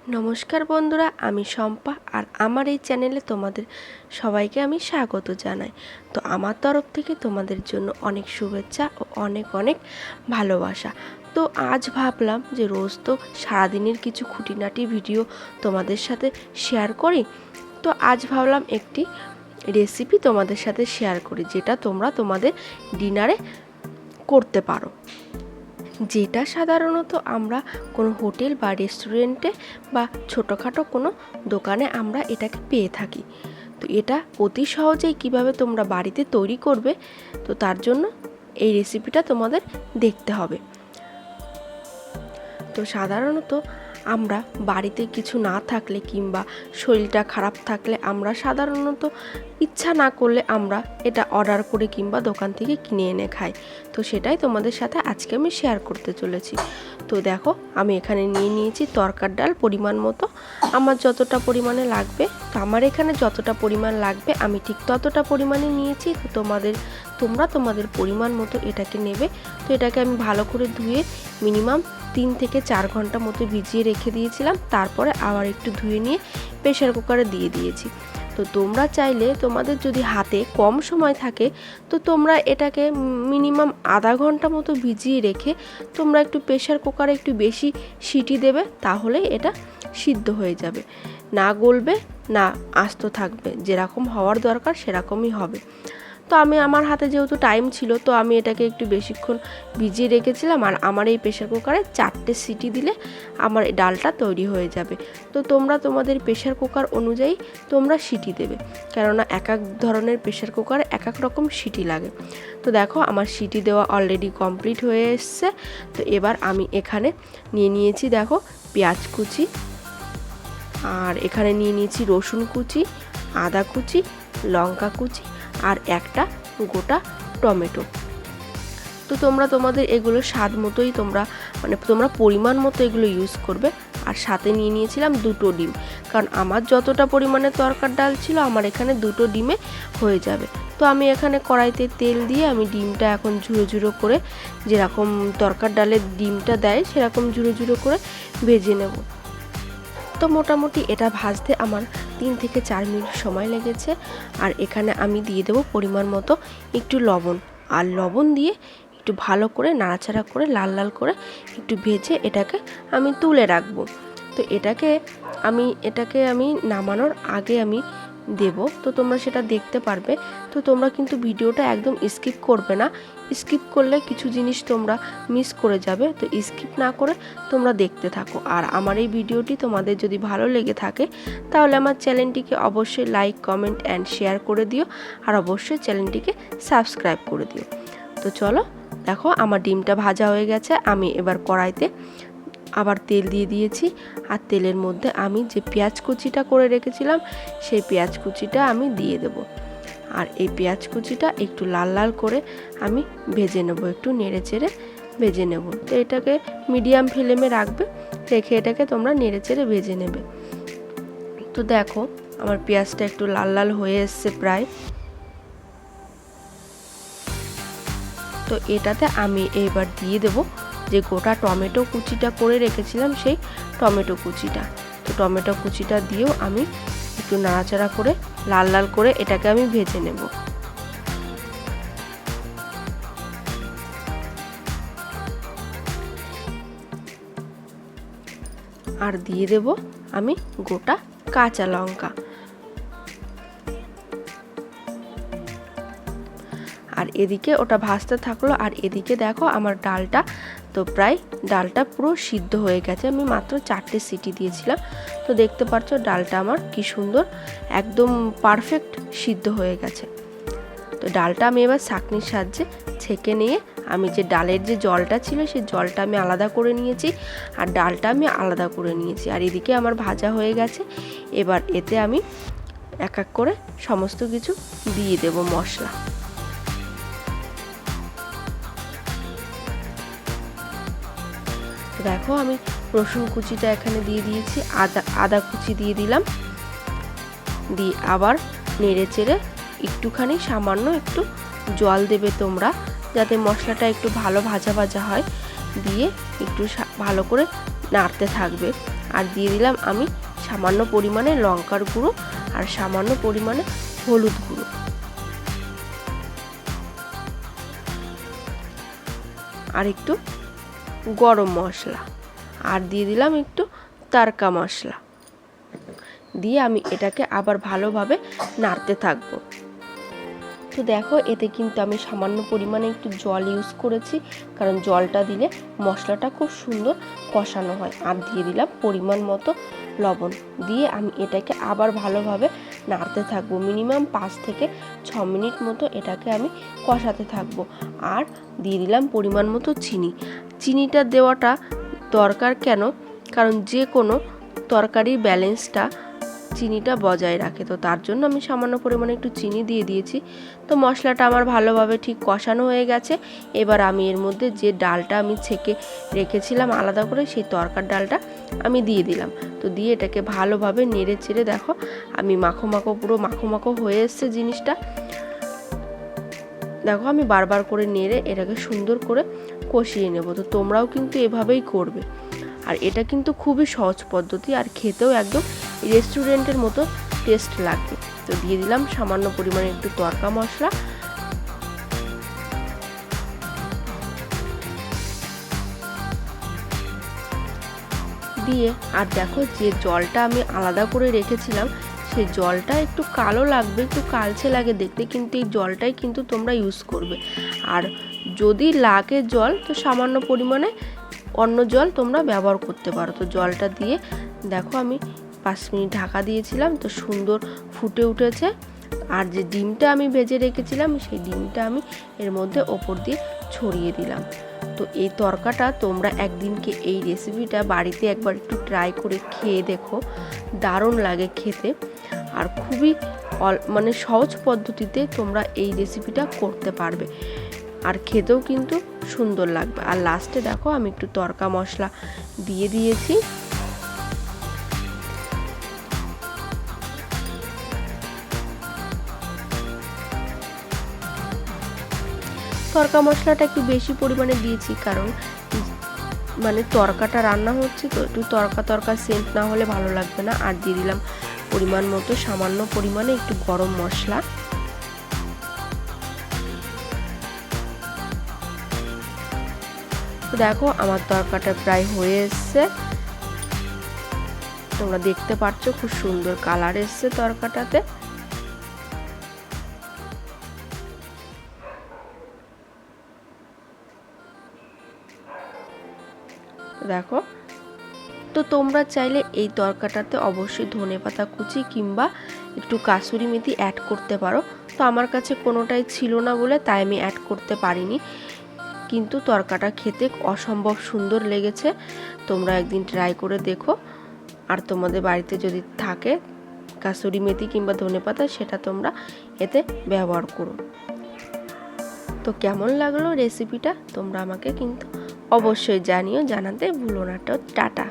নমস্কার বন্ধুরা, আমি শম্পা আর আমার এই চ্যানেলে তোমাদের সবাইকে আমি স্বাগত জানাই। তো আমার তরফ থেকে তোমাদের জন্য অনেক শুভেচ্ছা ও অনেক অনেক ভালোবাসা। তো আজ ভাবলাম যে রোজ তো সারাদিনের কিছু খুঁটিনাটি ভিডিও তোমাদের সাথে শেয়ার করি, তো আজ ভাবলাম একটি রেসিপি তোমাদের সাথে শেয়ার করি যেটা তোমরা তোমাদের ডিনারে করতে পারো, যেটা সাধারণত আমরা কোনো হোটেল বা রেস্টুরেন্টে বা ছোটোখাটো কোনো দোকানে আমরা এটাকে পেয়ে থাকি। তো এটা অতি সহজেই কিভাবে তোমরা বাড়িতে তৈরি করবে, তো তার জন্য এই রেসিপিটা তোমাদের দেখতে হবে। তো সাধারণত আমরা বাড়িতে কিছু না থাকলে কিংবা শরীরটা খারাপ থাকলে আমরা সাধারণত ইচ্ছা না করলে আমরা এটা অর্ডার করে কিংবা দোকান থেকে কিনে এনে খাই। তো সেটাই তোমাদের সাথে আজকে আমি শেয়ার করতে চলেছি। তো দেখো, আমি এখানে নিয়ে নিয়েছি তরকার ডাল পরিমাণ মতো। আমার যতটা পরিমাণে লাগবে, তো আমার এখানে যতটা পরিমাণ লাগবে আমি ঠিক ততটা পরিমাণে নিয়েছি। তো তোমরা তোমাদের পরিমাণ মতো এটাকে নেবে। তো এটাকে আমি ভালো করে ধুয়ে মিনিমাম 3 থেকে 4 ঘন্টা মতো ভিজিয়ে রেখে দিয়েছিলাম। তারপরে আবার একটু ধুয়ে নিয়ে প্রেসার কুকারে দিয়ে দিয়েছি। তো তোমরা চাইলে তোমাদের যদি হাতে কম সময় থাকে তো তোমরা এটাকে মিনিমাম আধা ঘন্টা মতো ভিজিয়ে রেখে তোমরা একটু প্রেসার কুকারে একটু বেশি সিটি দেবে, তাহলে এটা সিদ্ধ হয়ে যাবে, না গলবে না আস্ত থাকবে, যেরকম হওয়ার দরকার সেরকমই হবে। তো আমার হাতে যেহেতু টাইম ছিল, তো আমি এটাকে একটু বেশিক্ষণ ভিজিয়ে রেখেছিলাম। আর আমার এই প্রেসার কুকারে 4টে সিটি দিলে আমার এই ডালটা তৈরি হয়ে যাবে। তো তোমরা তোমাদের প্রেসার কুকার অনুযায়ী তোমরা সিটি দেবে, কেননা এক এক ধরনের প্রেসার কুকারে এক এক রকম সিটি লাগে। তো দেখো, আমার সিটি দেওয়া অলরেডি কমপ্লিট হয়ে এসছে। তো এবার আমি এখানে নিয়ে নিয়েছি, দেখো, পেঁয়াজ কুচি, আর এখানে নিয়ে নিয়েছি রসুন কুচি, আদা কুচি, লঙ্কা কুচি আর একটা গোটা টমেটো। তো তোমরা তোমাদের এগুলো স্বাদ মতোই তোমরা পরিমাণ মতো এগুলো ইউজ করবে। আর সাথে নিয়ে নিয়েছিলাম 2টো ডিম, কারণ আমার যতটা পরিমাণে তরকার ডাল ছিল আমার এখানে 2টো ডিমে হয়ে যাবে। তো আমি এখানে কড়াইতে তেল দিয়ে আমি ডিমটা এখন ঝুড়ো ঝুড়ো করে, যেরকম তরকার ডালের ডিমটা দেয় সেরকম ঝুড়ো ঝুড়ো করে ভেজে নেব। তো মোটামুটি এটা ভাজতে আমার 3 থেকে 4 মিনিট সময় লেগেছে। আর এখানে আমি দিয়ে দেবো পরিমাণ মতো একটু লবণ, আর লবণ দিয়ে একটু ভালো করে নাড়াচাড়া করে লাল লাল করে একটু ভেজে এটাকে আমি তুলে রাখবো। তো এটাকে আমি নামানোর আগে আমি দেব, তো তোমরা সেটা দেখতে পারবে। তো তোমরা কিন্তু ভিডিওটা একদম স্কিপ করবে না, স্কিপ করলে কিছু জিনিস তোমরা মিস করে যাবে। তো স্কিপ না করে তোমরা দেখতে থাকো। আর আমার এই ভিডিওটি তোমাদের যদি ভালো লেগে থাকে তাহলে আমার চ্যানেলটিকে অবশ্যই লাইক, কমেন্ট অ্যান্ড শেয়ার করে দিও, আর অবশ্যই চ্যানেলটিকে সাবস্ক্রাইব করে দিও। তো চলো, দেখো আমার ডিমটা ভাজা হয়ে গেছে। আমি এবার কড়াইতে আবার তেল দিয়ে দিয়েছি, আর তেলের মধ্যে আমি যে পেঁয়াজ কুচিটা করে রেখেছিলাম সেই পেঁয়াজ কুচিটা আমি দিয়ে দেব। আর এই পেঁয়াজ কুচিটা একটু লাল লাল করে আমি ভেজে নেব, একটু নেড়ে চেড়ে ভেজে নেব। তো এটাকে মিডিয়াম ফ্লেমে রাখবে, রেখে এটাকে তোমরা নেড়ে চেড়ে ভেজে নেবে। তো দেখো, আমার পেঁয়াজটা একটু লাল লাল হয়ে এসছে প্রায়। তো এটাতে আমি এবার দিয়ে দেব যে গোটা টমেটো কুচিটা করে রেখেছিলাম সেই টমেটো কুচিটা। তো টমেটো কুচিটা দিয়েও আমি একটু নাড়াচাড়া করে লাল লাল করে এটাকে আমি ভেজে নেব। আর দিয়ে দেব আমি গোটা কাঁচা লঙ্কা। আর এদিকে ওটা ভাজতে থাকলো, আর এদিকে দেখো আমার ডালটা পুরো সিদ্ধ হয়ে গেছে। আমি মাত্র 4টে সিটি দিয়েছিলাম। তো দেখতে পাচ্ছ ডালটা আমার কি সুন্দর একদম পারফেক্ট সিদ্ধ হয়ে গেছে। তো ডালটা আমি এবার ছাঁকনির সাহায্যে ছেঁকে নিয়ে আমি যে ডালের যে জলটা ছিল সেই জলটা আমি আলাদা করে নিয়েছি, আর ডালটা আমি আলাদা করে নিয়েছি। আর এদিকে আমার ভাজা হয়ে গেছে। এবার এতে আমি এক এক করে সমস্ত কিছু দিয়ে দেব মশলা। দেখো, আমি রসুন কুচিটা এখানে দিয়ে দিয়েছি, আদা কুচি দিয়ে দিলাম, দিয়ে আবার নেড়ে চেড়ে একটুখানি সামান্য একটু জল দেবে তোমরা, যাতে মশলাটা একটু ভালো ভাজা ভাজা হয়। দিয়ে একটু ভালো করে নাড়তে থাকবে। আর দিয়ে দিলাম আমি সামান্য পরিমাণে লঙ্কার গুঁড়ো আর সামান্য পরিমাণে হলুদ গুঁড়ো। আর একটু গরম মশলা আর দিয়ে দিলাম একটু তারকা মশলা দিয়ে আমি এটাকে আবার ভালোভাবে নাড়তে থাকবো। তো দেখো এতে কিন্তু আমি সামান্য পরিমাণে একটু জল ইউজ করেছি, কারণ জলটা দিলে মশলাটা খুব সুন্দর কষানো হয়। আর দিয়ে দিলাম পরিমাণ মতো লবণ দিয়ে আমি এটাকে আবার ভালোভাবে নাড়তে থাকবো। মিনিমাম 5 থেকে 6 মিনিট মতো এটাকে আমি কষাতে থাকবো। আর দিয়ে দিলাম পরিমাণ মতো চিনি। চিনিটা দেওয়াটা দরকার কেন, কারণ যে কোনো তরকারির ব্যালেন্সটা চিনিটা বজায় রাখে, তো তার জন্য আমি সামান্য পরিমাণে একটু চিনি দিয়ে দিয়েছি। তো মশলাটা আমার ভালোভাবে ঠিক কষানো হয়ে গেছে। এবার আমি এর মধ্যে যে ডালটা আমি ছেঁকে রেখেছিলাম আলাদা করে, সেই তরকার ডালটা আমি দিয়ে দিলাম। তো দিয়ে এটাকে ভালোভাবে নেড়ে চেড়ে দেখো আমি পুরো মাখো হয়ে এসছে জিনিসটা। দেখো আমি বারবার করে নেড়ে এটাকে সুন্দর করে কষিয়ে নেব। তো তোমরাও কিন্তু এভাবেই করবে। আর এটা কিন্তু খুবই সহজ পদ্ধতি আর খেতেও একদম রেস্টুরেন্টের মতো টেস্ট লাগবে। তো দিয়ে দিলাম সামান্য পরিমাণে একটু তরকা মশলা দিয়ে, আর দেখো যে জলটা আমি আলাদা করে রেখেছিলাম সেই জলটা একটু কালো লাগবে, একটু কালচে লাগে দেখতে, কিন্তু এই জলটাই কিন্তু তোমরা ইউজ করবে। আর যদি লাগে জল তো সামান্য পরিমাণে অন্য জল তোমরা ব্যবহার করতে পারো। তো জলটা দিয়ে দেখো আমি 5 মিনিট ঢাকা দিয়েছিলাম, তো সুন্দর ফুটে উঠেছে। আর যে ডিমটা আমি ভেজে রেখেছিলাম সেই ডিমটা আমি এর মধ্যে ওপর দিয়ে ছড়িয়ে দিলাম। তো এই তরকাটা তোমরা একদিনকে এই রেসিপিটা বাড়িতে একবার একটু ট্রাই করে খেয়ে দেখো, দারুণ লাগে খেতে। আর খুবই মানে সহজ পদ্ধতিতে তোমরা এই রেসিপিটা করতে পারবে আর খেতেও কিন্তু সুন্দর লাগবে। আর লাস্টে দেখো আমি একটু তরকা মশলা দিয়ে দিয়েছি। তরকা মশলাটা একটু বেশি পরিমাণে দিয়েছি, কারণ মানে তরকাটা রান্না হচ্ছে তো একটু তরকা সেন্ট না হলে ভালো লাগবে না। আর দিয়ে দিলাম পরিমাণ মতো সামান্য পরিমাণে একটু গরম মশলা। তো দেখো আমার তরকাটা প্রায় হয়ে এসছে, তোমরা দেখতে পাচ্ছ খুব সুন্দর কালার এসছে তরকাটাতে। দেখো তো তোমরা চাইলে এই তরকাটাতে অবশ্যই ধনেপাতা কুচি কিংবা একটু কাসুরি মেথি অ্যাড করতে পারো। তো আমার কাছে কোনোটাই ছিল না বলে তাই আমি অ্যাড করতে পারিনি, কিন্তু তরকাটা খেতে অসম্ভব সুন্দর লেগেছে। তোমরা একদিন ট্রাই করে দেখো। আর তোমাদের বাড়িতে যদি থাকে কাসুরি মেথি কিংবা ধনেপাতা সেটা তোমরা এতে ব্যবহার করো। তো কেমন লাগলো রেসিপিটা তোমরা আমাকে কিন্তু অবশ্যই জানিও, জানাতে ভুলো না। টাটা।